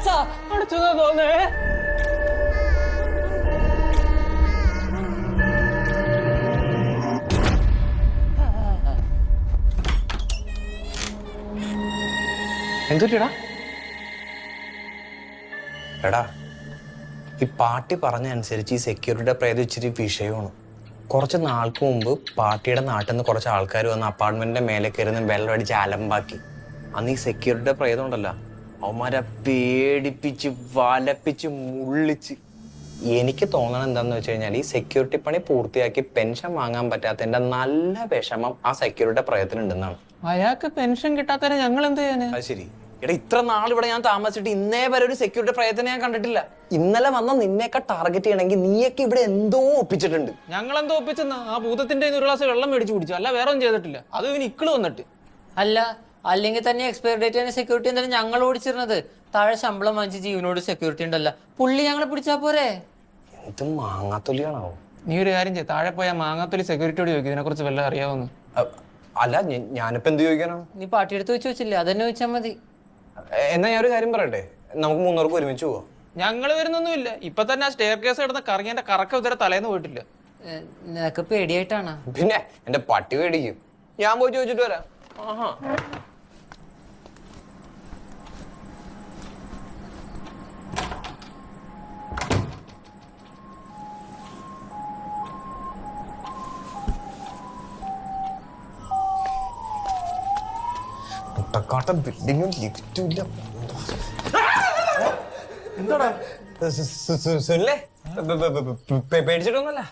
അടച്ചതാ തോന്നേ. എന്തുട്ടാ എടാ, ഈ പാർട്ടി പറഞ്ഞ അനുസരിച്ച് ഈ സെക്യൂരിറ്റിയുടെ പ്രേതം ഇച്ചിരി വിഷയമാണ്. കുറച്ച് നാൾക്ക് മുമ്പ് പാർട്ടിയുടെ നാട്ടിൽ നിന്ന് കുറച്ച് ആൾക്കാർ വന്ന് അപ്പാർട്ട്മെന്റിന്റെ മേലെ കയറുന്ന വെള്ളം അടിച്ച് അലമ്പാക്കി. അന്ന് ഈ സെക്യൂരിറ്റിയുടെ പ്രേതം ഉണ്ടല്ലോ, അവന്മാരെ പേടിപ്പിച്ച് വലപ്പിച്ച് മുള്ളിച്ച്. എനിക്ക് തോന്നണം എന്താന്ന് വെച്ച് കഴിഞ്ഞാൽ ഈ സെക്യൂരിറ്റി പണി പൂർത്തിയാക്കി പെൻഷൻ വാങ്ങാൻ പറ്റാത്തതിന്റെ നല്ല വിഷമം ആ സെക്യൂരിറ്റിയുടെ പ്രയത്തിനുണ്ടെന്നാണ്. അയാൾക്ക് പെൻഷൻ കിട്ടാത്തവരെ ഞങ്ങൾ എന്ത് ചെയ്യാന്? അത് ശരി. എടാ, ഇത്ര നാൾ ഇവിടെ ഞാൻ താമസിച്ചിട്ട് ഇന്നേ വരെ ഒരു സെക്യൂരിറ്റി പ്രയത്തിനെ ഞാൻ കണ്ടിട്ടില്ല. ഇന്നലെ വന്ന നിന്നെയൊക്കെ ടാർഗറ്റ് ചെയ്യണമെങ്കിൽ നീയൊക്കെ ഇവിടെ എന്തോ ഒപ്പിച്ചിട്ടുണ്ട്. ഞങ്ങൾ എന്തോ ഒപ്പിച്ചെന്നാ? ആ ഭൂതത്തിന്റെ ഒരു ഗ്ലാസ് വെള്ളം മേടിച്ചു കുടിച്ചു, അല്ല വേറെ ഒന്നും ചെയ്തിട്ടില്ല. അത് ഇവന് ഇക്കിള് വന്നിട്ട്. അല്ല, അല്ലെങ്കിൽ തന്നെ എക്സ്പയർ ഡേറ്റ് സെക്യൂരിറ്റി എന്താണ് ഞങ്ങൾ ഓടിച്ചിരുന്നത്? താഴെ ശമ്പളം വാങ്ങിച്ച് ജീവനോട് സെക്യൂരിറ്റി ഉണ്ടല്ല, പുള്ളി ഞങ്ങളെ പിടിച്ചാ പോരെ? എന്ത് മാങ്ങാത്തൊലിയാണോ? നീ ഒരു കാര്യം ചെയ്യ, താഴെ പോയാൽ മാങ്ങാത്തൊലി സെക്യൂരിറ്റിയോട് ചോദിക്കും ഇതിനെ കുറിച്ച് വല്ല അറിയാവുന്നു. അല്ല, ഞാനിപ്പോ എന്ത് ചോദിക്കാനാണ്? നീ പാട്ടിയെടുത്ത് വെച്ച് വെച്ചില്ലേ, അതന്നെ ചോദിച്ചാൽ മതി. എന്നാ ഞാൻ ഒരു കാര്യം പറയട്ടെ, നമുക്ക് മൂന്നൂർക്ക് ഒരുമിച്ച് പോവാം. ഞങ്ങൾ വരുന്നൊന്നുമില്ല. ഇപ്പൊ തന്നെ ആ സ്റ്റെയർ കേസ് കിടന്ന് കറങ്ങിന്റെ കറക്കം ഇതുവരെ തലേന്ന് പോയിട്ടില്ല. നിനക്ക് പേടിയായിട്ടാണ്? പിന്നെ എന്റെ പട്ടി പേടിക്കും. ഞാൻ പോയി ചോദിച്ചിട്ട് വരാം. ആഹാ. മുട്ടക്കാട്ട ബിൽഡിങ്ങും ലിഫ്റ്റും ഇല്ല. എന്താടാ സുനിലേ, പേടിച്ചിട്ടൊന്നുമല്ല.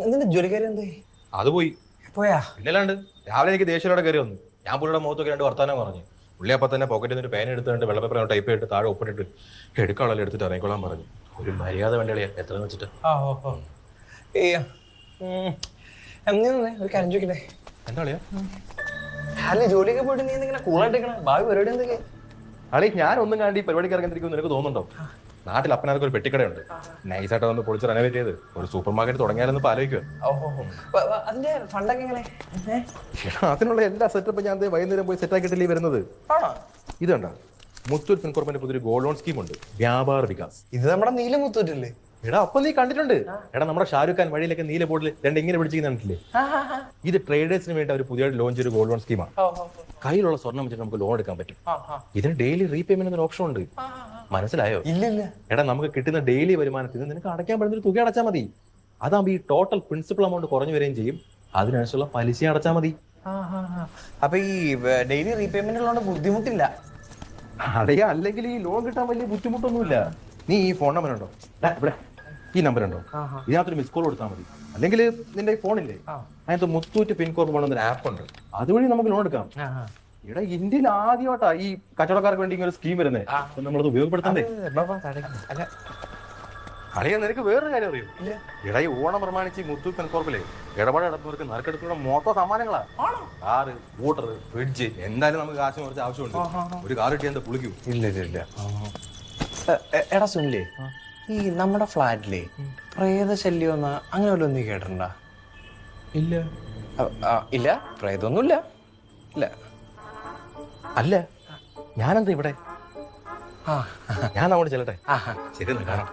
എന്തിന്റെ ജോലിക്കാരി എന്തേ? അത് പോയി പോയാ? ഇല്ലല്ലാണ്ട് രാവിലെ എനിക്ക് ദേഷ്യത്തോടെ കയറി വന്നു. ഞാൻ പുള്ളിയുടെ മുഖത്തൊക്കെ രണ്ട് വർത്താനം പറഞ്ഞു. പുള്ളി അപ്പം തന്നെ പോക്കറ്റിൽ നിന്ന് പേന എടുത്തിട്ട് വെള്ളപ്പേപ്പർ ടൈപ്പ് ചെയ്തിട്ട് താഴെ ഒപ്പിട്ടിട്ട് എടുക്കാളെല്ലാം എടുത്തിട്ട് ഇറങ്ങിക്കൊള്ളാൻ പറഞ്ഞു. ഒരു മര്യാദ വേണ്ടിയാ എത്ര വെച്ചിട്ട്. ഒരു കാര്യം ചോദിക്കട്ടെ? എന്താ കളിയാ? അല്ല, ജോലിയൊക്കെ പോയിട്ട് നീ എന്തെങ്കിലും കൂളായിട്ടേക്കണ? ഭാവി പരിപാടി എന്തൊക്കെ? അളി, ഞാൻ ഒന്നും കണ്ടി പരിപാടിക്ക് ഇറങ്ങിയിരിക്കും നിനക്ക് തോന്നുന്നുണ്ടോ? നാട്ടിൽ അപ്പനാർക്ക് ഒരു പെട്ടിക്കടയുണ്ട്. നൈസായിട്ട് വന്ന് പൊളിച്ച് റെനോവേറ്റ് ചെയ്ത് ഒരു സൂപ്പർ മാർക്കറ്റ് തുടങ്ങിയാലെന്ന് ആലോചിക്കുക. അതിന്റെ ഫണ്ടൊക്കെ എങ്ങനെ? അതിനുള്ള എല്ലാ സെറ്റപ്പും ഞാൻ വൈകുന്നേരം പോയി സെറ്റ് ആക്കിയിട്ടില്ലേ വരുന്നത്. ഇത് കണ്ട, മുത്തൂറ്റ് ഫിൻകോർപ്പിന്റെ പുതിയൊരു ഗോൾഡ് ലോൺ സ്കീം ഉണ്ട്, വ്യാപാര വികാസ്. ഇത് നമ്മുടെ നീല മുത്തൂറ്റല്ലേ? എടാ, അപ്പൊ നീ കണ്ടിട്ടുണ്ട്. എടാ, നമ്മുടെ ഷാരൂഖ് ഖാൻ വഴിയിലൊക്കെ നീല ബോർഡിൽ രണ്ട് ഇങ്ങനെ പിടിച്ചിരിക്കുന്നില്ലേ? ഇത് ട്രേഡേഴ്സിന് വേണ്ടി അവർ പുതിയതായിട്ട് ലോഞ്ച് ചെയ്ത ഗോൾഡ് ലോൺ സ്കീമാണ്. കയ്യിലുള്ള സ്വർണ്ണം വെച്ചിട്ട് നമുക്ക് ലോൺ എടുക്കാൻ പറ്റും. ഇതിന് ഡെയിലി റീപേയ്മെന്റ് എന്നൊരു ഓപ്ഷൻ ഉണ്ട്. മനസ്സിലായോ? ഇല്ല. എടാ, നമുക്ക് കിട്ടുന്ന ഡെയിലി വരുമാനത്തിൽ നിനക്ക് അടയ്ക്കാൻ പറ്റുന്ന ഒരു തുക അടച്ചാൽ മതി. അതാകുമ്പോൾ ഈ ടോട്ടൽ പ്രിൻസിപ്പൽ എമൗണ്ട് കുറഞ്ഞു വരികയും ചെയ്യും. അതിനനുസരിച്ചുള്ള പലിശ അടച്ചാൽ മതി. അപ്പൊ ഈ ഡെയിലി റീപേയ്മെന്റ് ഉള്ളതുകൊണ്ട് ബുദ്ധിമുട്ടില്ല. അടയാ, അല്ലെങ്കിൽ ഈ ലോൺ കിട്ടാൻ വലിയ ബുദ്ധിമുട്ടൊന്നുമില്ല. നീ ഈ ഫോൺ നമ്പർ ഉണ്ടോ? ഇവിടെ ഈ നമ്പർ ഉണ്ടോ? ഇതിനകത്തൊരു മിസ് കോൾ കൊടുത്താൽ മതി. അല്ലെങ്കിൽ നിന്റെ ഫോണില്ലേ, അതിനകത്ത് മുത്തൂറ്റ് പിൻകോർപ്പ് പോകണമെന്നൊരു ആപ്പ് ഉണ്ട്. അതുവഴി നമുക്ക് ലോൺ എടുക്കാം. ഇവിടെ ഇന്ത്യയിൽ ആദ്യമായിട്ടാ ഈ കച്ചവടക്കാർക്ക് വേണ്ടി ഒരു സ്കീം വരുന്നത്. നമ്മളത് ഉപയോഗപ്പെടുത്തണ്ടേ? അളിയാ, നിനക്ക് വേറൊരു കാര്യം അറിയോ? ഇവിടെ ഈ ഓണം പ്രമാണിച്ച് മുത്തൂറ്റ് പിൻകോർപ്പിലെ ഇടപാട് നടത്തുന്നവർക്ക് നറുക്കെടുത്തുള്ള മൊത്തം സമ്മാനങ്ങളാ. കാറ്, സ്കൂട്ടർ, ഫ്രിഡ്ജ്, എന്തായാലും നമുക്ക് കാശ് കുറച്ച് ആവശ്യമുണ്ട്. ഒരു കാർ കിട്ടിയാൽ എന്താ പുളിക്കൂ? ഇല്ല. എടാ സുനിലേ, ഈ നമ്മുടെ ഫ്ലാറ്റിലെ പ്രേത ശല്യം അങ്ങനെ വല്ലതും നീ കേട്ടിട്ടുണ്ടാ? ഇല്ല, പ്രേതൊന്നുമില്ല. ഇല്ല. അല്ല, ഞാനെന്താ ഇവിടെ? ഞാൻ അങ്ങോട്ട് ചെല്ലട്ടെ. ശരി, കാണാം.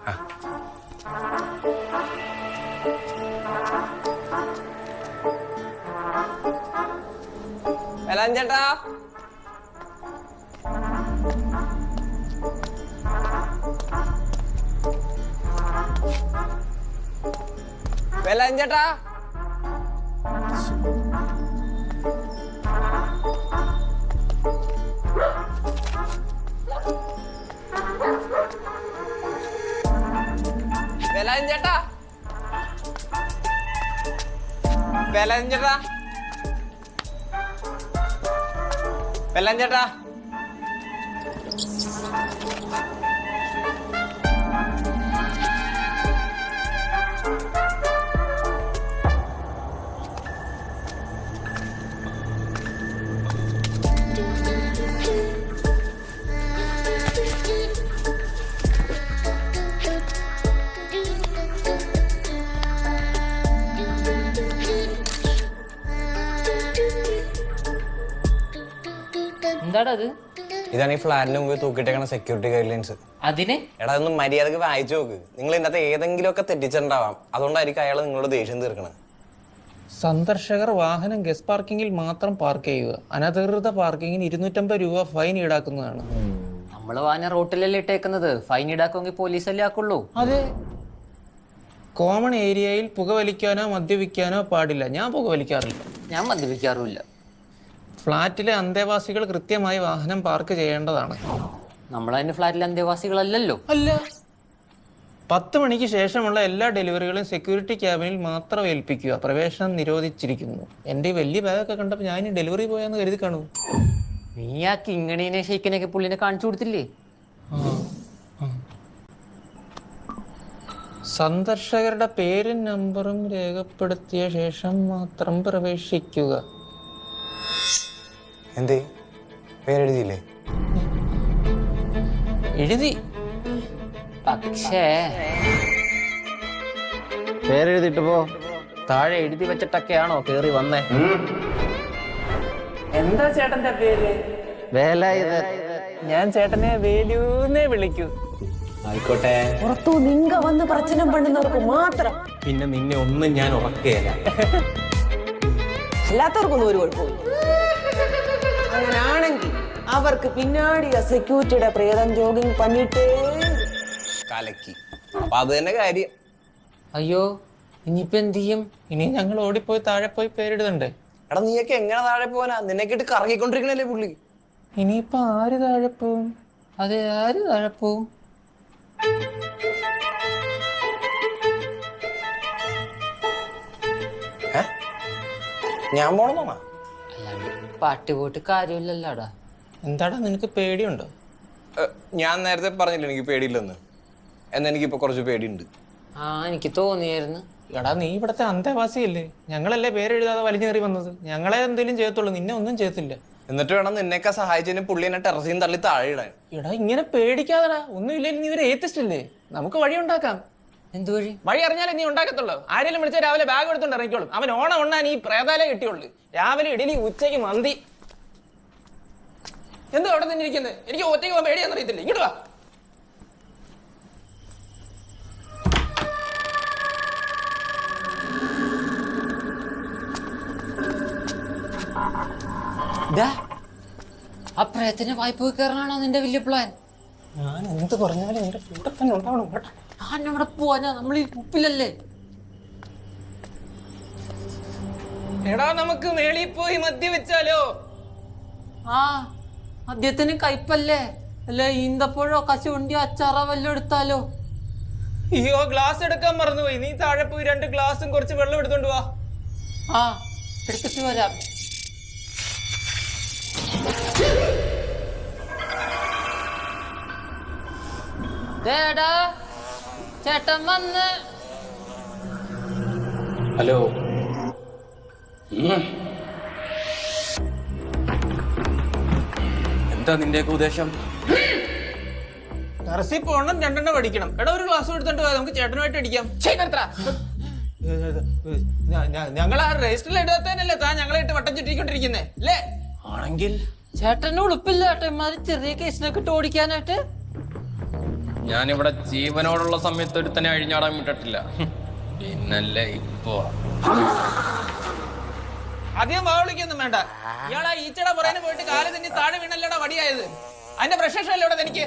ചേട്ടാ, ചേട്ടാ, ചേട്ടാ, ചേട്ടാ. എന്താടാ അത്? ഇതാണ് ഈ ഫ്ലാറ്റിന് മുമ്പ് തൂക്കിട്ടേക്കണ സെക്യൂരിറ്റി ഗൈഡ് ലൈൻസ്. അതിന് എടാ ഒന്ന് മര്യാദക്ക് വായിച്ചു നോക്ക്. നിങ്ങൾ ഇതിനകത്ത് ഏതെങ്കിലുമൊക്കെ തെറ്റിച്ചിട്ടുണ്ടാവാം. അതുകൊണ്ടായിരിക്കും അയാൾ നിങ്ങളോട് ദേഷ്യം തീർക്കണത്. സന്ദർശകർ വാഹനം ഗസ്റ്റ് പാർക്കിങ്ങിൽ മാത്രം പാർക്ക് ചെയ്യുക. അനധികൃത പാർക്കിങ്ങിന് 250 രൂപ ഫൈൻ ഈടാക്കുന്നതാണ്. നമ്മള് വാഹനം റോട്ടിലല്ലേ ഇട്ടേക്കുന്നത്, ഫൈൻ ഈടാക്കുമെങ്കിൽ പോലീസല്ലേ ആക്കുള്ളൂ. അതെ. കോമൺ ഏരിയയിൽ പുകവലിക്കാനോ മദ്യപിക്കാനോ പാടില്ല. ഞാൻ പുകവലിക്കാറില്ല. ഞാൻ മദ്യപിക്കാറുമില്ല. ഫ്ളാറ്റിലെ അന്തേവാസികൾ കൃത്യമായി വാഹനം പാർക്ക് ചെയ്യേണ്ടതാണ്. നമ്മളതിന്റെ ഫ്ലാറ്റിലെ അന്തേവാസികളല്ലല്ലോ. അല്ല, 10 മണിക്ക് ശേഷമുള്ള എല്ലാ ഡെലിവറികളും സെക്യൂരിറ്റി ക്യാബിനിൽ മാത്രം ഏൽപ്പിക്കുക. പ്രവേശനം നിരോധിച്ചിരിക്കുന്നു. എൻ്റെ ഈ വലിയ ബാഗൊക്കെ കണ്ടപ്പോൾ ഞാൻ ഡെലിവറി പോയാന്ന് കരുതി കാണൂ. നീ ആ കിങ്ങണീനെ ഷെയ്ക്കിനെയൊക്കെ പുള്ളിനെ കാണിച്ചു കൊടുത്തില്ലേ? സന്ദർശകരുടെ പേരും നമ്പറും രേഖപ്പെടുത്തിയ ശേഷം മാത്രം പ്രവേശിക്കുക. എന്തേ പേരെഴുതിയില്ലേ? എഴുതി. പക്ഷേ പേരെഴുതിട്ട് പോ. താഴെ എഴുതി വെച്ചിട്ടൊക്കെയാണോ കേറി വന്നേ? എന്താ ചേട്ടന്റെ പേര്? വേലായുധൻ. ഞാൻ ചേട്ടനെ വേലൂന്നേ വിളിക്കൂ. ആയിക്കോട്ടെ. പുറത്തു നിങ്ക വന്ന് പ്രശ്നം പണ്ടുന്നവർക്ക് മാത്രം, പിന്നെ നിന്നെ ഒന്നും ഞാൻ ഉറക്കുകയല്ല. അല്ലാത്തവർക്കൊന്നും ഒരു കുഴപ്പമില്ല. അങ്ങനാണെങ്കിൽ അവർക്ക് പിന്നാടിയ സെക്യൂരിറ്റിയുടെ പ്രേതം ജോഗിങ് പണിയിട്ടേ കലക്കി. അപ്പൊ അത് തന്നെ കാര്യം. അയ്യോ, ഇനിയിപ്പോ എന്ത് ചെയ്യും? ഇനി ഞങ്ങൾ ഓടിപ്പോയി താഴെ പോയി പേരിടുന്നുണ്ടേ. എടാ നീയൊക്കെ എങ്ങനെ താഴെ പോവാനാ? നിന്നെക്കിട്ട് കറങ്ങിക്കൊണ്ടിരിക്കണല്ലേ പുള്ളി. ഇനിയിപ്പോ ആര് താഴെ പോവും? അതെ, ആര് താഴെ പോവും? ഞാൻ പോണെന്നാ? അല്ലാണ്ട് പാട്ട് പോയിട്ട് കാര്യമില്ലല്ലോടാ. എന്താടാ നിനക്ക് പേടിയുണ്ടോ? ഞാൻ നേരത്തെ പറഞ്ഞില്ല എനിക്ക് പേടിയില്ലെന്ന്. എന്നാ എനിക്കിപ്പോ കുറച്ച് പേടിയുണ്ട്. ആ, എനിക്ക് തോന്നിയായിരുന്നു. എടാ നീ ഇവിടത്തെ അന്തേവാസിയല്ലേ? ഞങ്ങളല്ലേ പേരെഴുതാതെ വലിഞ്ഞു കയറി വന്നത്. ഞങ്ങളെ എന്തെങ്കിലും ചെയ്യത്തുള്ളൂ, നിന്നെ ഒന്നും ചെയ്യത്തില്ല. എന്നിട്ട് വേണം നിന്നെയൊക്കെ സഹായിച്ചതിന് പുള്ളി എന്നെ ടെറസിൽ തള്ളി താഴെ ഇടാൻ. എടാ ഇങ്ങനെ പേടിക്കാതെടാ. ഒന്നുമില്ലെങ്കിൽ നീ ഒരു ഏത്തിസ്റ്റ് അല്ലേ? നമുക്ക് വഴി ഉണ്ടാക്കാം. എന്ത് വഴി? വഴി അറിഞ്ഞാലേ നീ ഉണ്ടാക്കത്തുള്ളൂ. ആരെങ്കിലും വിളിച്ചാൽ രാവിലെ ബാഗ് എടുത്തോണ്ട് ഇറങ്ങിക്കോളും. അവൻ ഓണം ഉണ്ണാൻ ഈ പ്രേതാലേ കിട്ടിയുള്ളൂ. രാവിലെ ഇഡലി, ഉച്ചയ്ക്ക് മന്തി. എന്താ അവിടെ തന്നെ ഇരിക്കുന്നത്? എനിക്ക് ഒറ്റയ്ക്ക് പോകാൻ പേടിയാന്ന് അറിയത്തില്ല. ഇങ്ങോട്ട് വാ. ആ പ്രേതത്തിന് വായ്പ കയറാനാണോ നിന്റെ വലിയ പ്ലാൻ? ഞാൻ എന്ത് പറഞ്ഞാലും എന്റെ കൂടെ തന്നെ ഉണ്ടാവണം കേട്ടോ. ഞാൻ അവിടെ പോവാനാ, നമ്മൾ ഈ ഉപ്പിലല്ലേ. എടാ നമുക്ക് മേളിൽ പോയി മദ്യവെച്ചാലോ? ആ, മദ്യത്തിന് കയ്പല്ലേ? അല്ല ഈന്തപ്പഴോ കശുവണ്ടിയോ അച്ചാറോ വല്ലതും എടുത്താലോ? അയ്യോ, ഗ്ലാസ് എടുക്കാൻ മറന്നുപോയി. നീ താഴെ പോയി 2 ഗ്ലാസും കുറച്ച് വെള്ളം എടുത്തോണ്ട് വാ. ആ, എടുത്തിട്ട് വരാം. ദേടാ, ചേട്ടൻ വന്ന്. ഹലോ. എന്താ നിന്റെയൊക്കെ ഉദ്ദേശം? ടെറസിൽ പോകണം, 2 എണ്ണം അടിക്കണം. എടാ ഒരു ഗ്ലാസ് എടുത്തോണ്ട് പോയാൽ നമുക്ക് ചേട്ടനുമായിട്ട് അടിക്കാം. ഞങ്ങൾ ആ രജിസ്റ്ററിൽ ഇടാത്തതിനല്ലേ താൻ ഞങ്ങളെ ഇട്ട് വട്ടം ചുറ്റിക്കൊണ്ടിരിക്കുന്നേ അല്ലേ? ആണെങ്കിൽ ചേട്ടന് ഉളുപ്പില്ല കേട്ടോ ഇമാതിരി ചെറിയ കേസിനൊക്കെ ഇട്ട് ഓടിക്കാനായിട്ട്. ഞാനിവിടെ ജീവനോടുള്ള സമയത്ത് ഒരുത്തനെ അഴിഞ്ഞാടാൻ വിട്ടിട്ടില്ല. പിന്നല്ലേ ഇപ്പോ. അധികം വാവിളിക്കൊന്നും വേണ്ട. ഇയാളാ ഈച്ചട പുറേനെ പോയിട്ട് കാല് തന്നെ താഴെ വീണല്ലോടാ വടിയായത്. അതിന്റെ പ്രശേഷമല്ലേ ഇവിടെ എനിക്ക്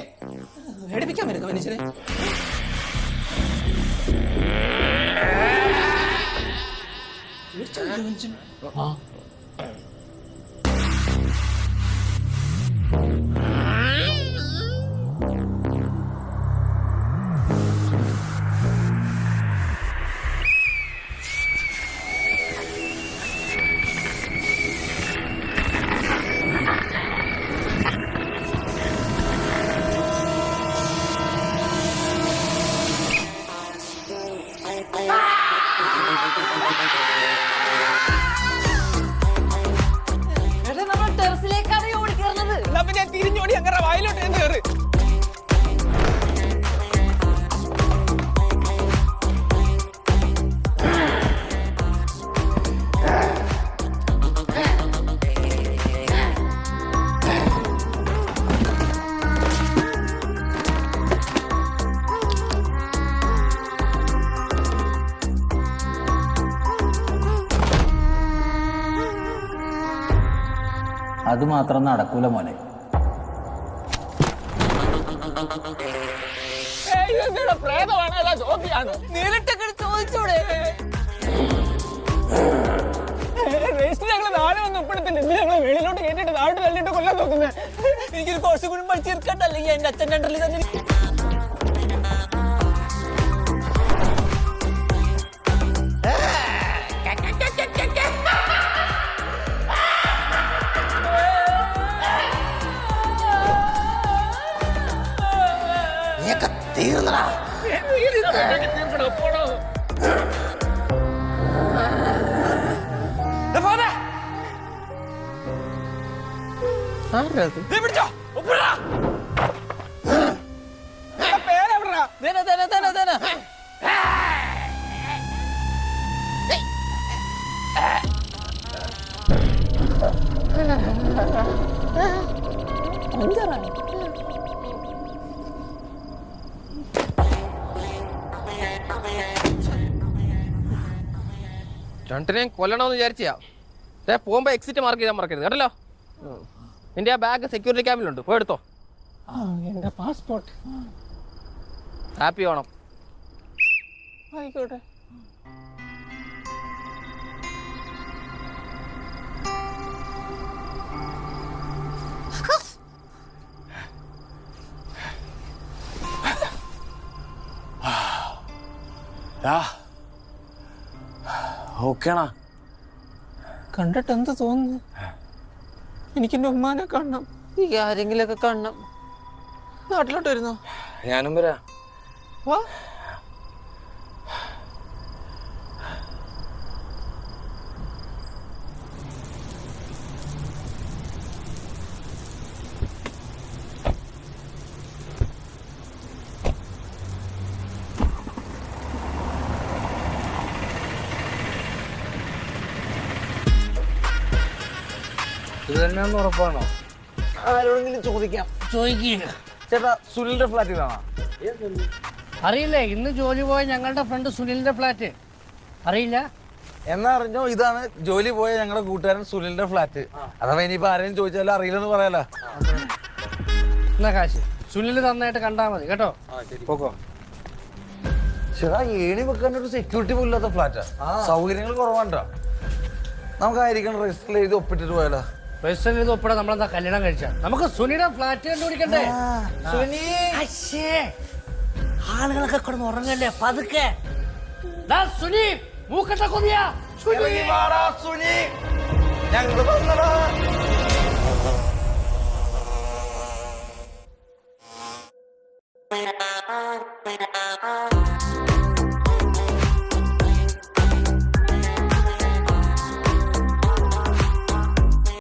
എടുപ്പിക്കാൻ പറ്റും മനുഷ്യനെ. അത് മാത്രം നടക്കൂല മോനെ. നേരിട്ടൊക്കെ ചോദിച്ചൂടെ? ഞങ്ങൾ നാളെ ഒന്നും ഉൾപ്പെടുത്തില്ല. ഇത് ഞങ്ങൾ വെളിയിലോട്ട് കേട്ടിട്ട് താഴോട്ട് തള്ളിട്ട് കൊല്ലാൻ നോക്കുന്നത്. എനിക്കൊരു കോഴ്സ് കൂടി പഠിച്ചെടുക്കണ്ട, അല്ലെങ്കിൽ എന്റെ അച്ഛൻ്റെ അണ്ടറിൽ തന്നെ. രണ്ടിനെ കൊല്ലണമെന്ന് വിചാരിച്ചാ പോകുമ്പോ എക്സിറ്റ് മാർക്ക് ചെയ്താൽ മറക്കരുത് കേട്ടല്ലോ. നിന്റെ ആ ബാഗ് സെക്യൂരിറ്റി ക്യാബിലുണ്ട്, പോയെടുത്തോ. എന്റെ പാസ്പോർട്ട്. ഹാപ്പി ഓണം. ആയിക്കോട്ടെ. ഓക്കേണാ? കണ്ടിട്ട് എന്ത് തോന്നുന്നു? എനിക്കെന്റെ ഉമ്മാനെ കാണണം. ഈ ആരെങ്കിലൊക്കെ കാണണം. നാട്ടിലോട്ട് വരുന്നോ? ഞാനും വരാ. വാ. ഇത് തന്നെയാന്ന് ഉറപ്പാണോ? ആരോടെങ്കിലും ചോദിക്കാം. ചേട്ടാ, സുനിലിന്റെ ഫ്ലാറ്റിലാണോ? അറിയില്ലേ, ഇന്ന് ജോലി പോയ ഞങ്ങളുടെ ഫ്രണ്ട് സുനിലിന്റെ ഫ്ലാറ്റ് അറിയില്ല. എന്നാ അറിഞ്ഞോ, ഇതാണ് ജോലി പോയ ഞങ്ങളുടെ കൂട്ടുകാരൻ സുനിലിന്റെ ഫ്ലാറ്റ്. അഥവാ ഇനിയിപ്പോ ആരെയും ചോദിച്ചാലും അറിയില്ലെന്ന് പറയാലോ. എന്നാ കാശ് സുനിൽ നന്നായിട്ട് കണ്ടാ മതി കേട്ടോ. പോക്കോ. ചേട്ടാ, ഏണി വെക്കാൻ ഒരു സെക്യൂരിറ്റി പോലും ഇല്ലാത്ത ഫ്ലാറ്റാ. സൗകര്യങ്ങൾ കുറവാണ്ടോ? നമുക്കായിരിക്കണം രജിസ്റ്ററിൽ എഴുതി ഒപ്പിട്ടിട്ട് പോയാലോ. രജിസ്റ്റർ ചെയ്ത് ഒപ്പിടാൻ നമ്മളെന്താ കല്യാണം കഴിച്ചാ? നമുക്ക് സുനിയുടെ ഫ്ലാറ്റ് കണ്ടുപിടിക്കണ്ടേ? ആളുകളൊക്കെ കിടന്ന് ഉറങ്ങല്ലേ, പതുക്കെ. സുനി മൂക്കട്ട കൊതിയാ. ഞങ്ങൾ വന്നടാ.